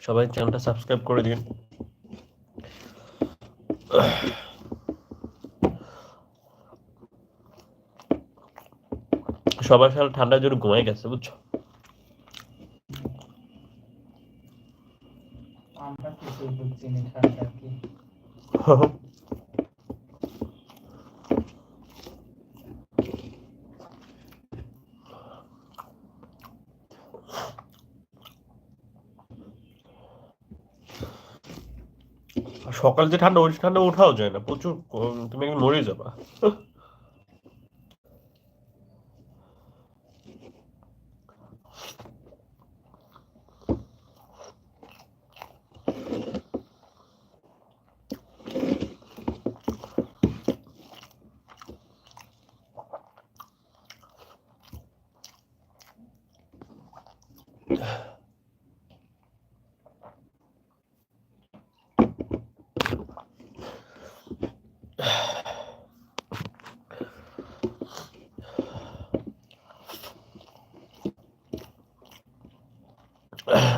সবাই চ্যানেলটা সাবস্ক্রাইব করে দিন। সবাই সারা ঠান্ডার জন্য ঘুমাই গেছে, বুঝছো? আমরা কিছুই বুঝছি না ঠান্ডা কি। সকাল যে ঠান্ডা, ওই ঠান্ডা ওঠাও যায় না, প্রচুর তুমি একদিন মরে যাবা।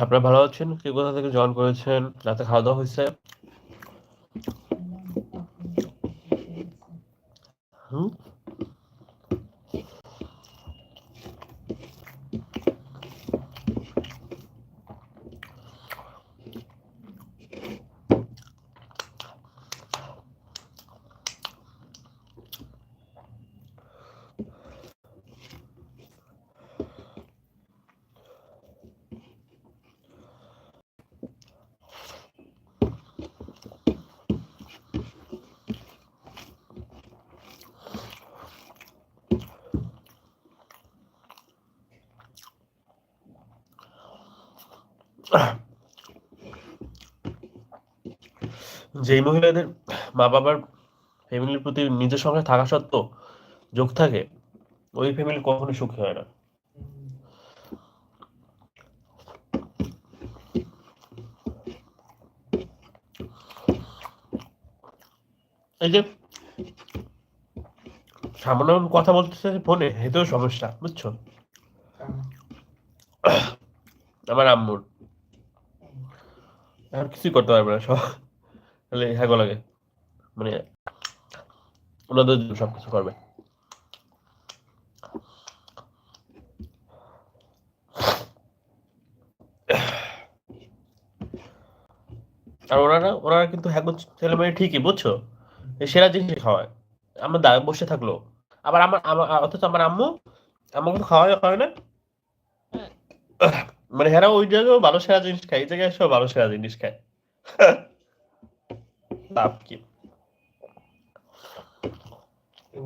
আপনারা ভালো আছেন? কে কোথা থেকে জয়েন করেছেন? রাতে খাওয়া দাওয়া হয়েছে? হুম? যেই মহিলাদের মা বাবার ফ্যামিলির প্রতি নিজের সঙ্গে থাকা সত্ত্বেও যোগ থাকে, ওই ফ্যামিলি কখনো সুখী হয় না। এই যে সামান্য কথা বলতেছে ফোনে, এতেও সমস্যা, বুঝছো? আমার আম্মুর আর কিছুই করতে পারবে না, সব খালি হ্যাগো লাগে, মানে ওনাদের জন্য সবকিছু করবে। আর ওনারা কিন্তু হ্যাগো ছেলে মেয়ে ঠিকই, বুঝছো? এই সেরা জিনিস খাওয়ায়, আমার দা বসে থাকলো। আবার অথচ আমার আম্মু আমাকে তো খাওয়ায় না। মানে হেরা ওই জায়গায় ভালো সেরা জিনিস খায়, এই জায়গায় এসেও ভালো সেরা জিনিস খায়। লাভ কি?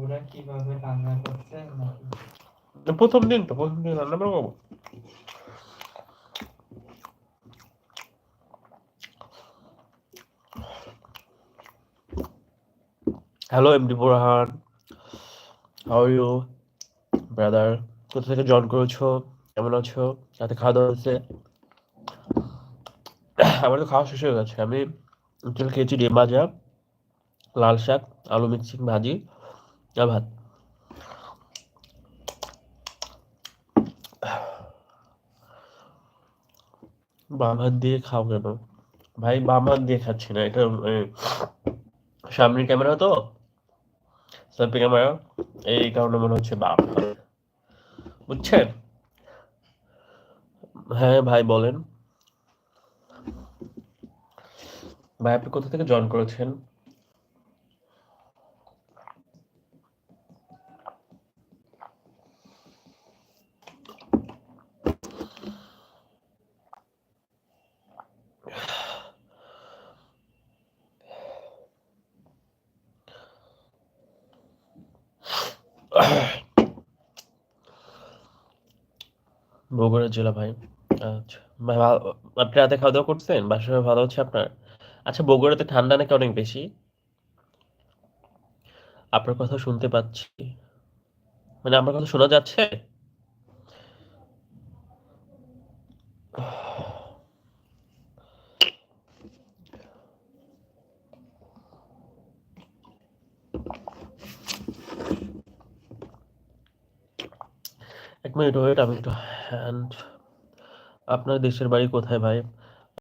ওরা কিভাবে রান্না করছে নাকি? প্রথম দিন রান্না করবো। Hello MD Burhan, how are you brother? কোথা থেকে জয়েন করেছো? কেমন আছো? রাতে খাওয়া দাওয়া হয়েছে? আমার তো খাওয়া শেষ হয়ে গেছে। আমি একচুয়ালি খেয়েছি ডিম ভাজা, লাল শাক, আলু মিক্সিং ভাজি আর ভাত। বাম হাত দিয়ে খাও কেন ভাই? বাম হাত দিয়ে খাচ্ছি না, এটা সামনের ক্যামেরা তো, সেলফি ক্যামেরা, এই কারণে মনে হচ্ছে বাম হাত, বুঝছেন? হ্যাঁ ভাই বলেন। ভাই আপনি কোথা থেকে জয়েন করেছেন? বগুড়া জেলা ভাই। আচ্ছা ভাই, আপনি রাতে খাওয়া দাওয়া করছেন? বাসায় সবাই ভালো আছে আপনার? আচ্ছা, বগুড়াতে ঠান্ডা নাকি অনেক বেশি? আপনার কথা শুনতে পাচ্ছি, মানে আমার কথা শোনা যাচ্ছে? এক মিনিট ওয়েট, আমি একটু হ্যান্ড। আপনার দেশের বাড়ি কোথায় ভাই?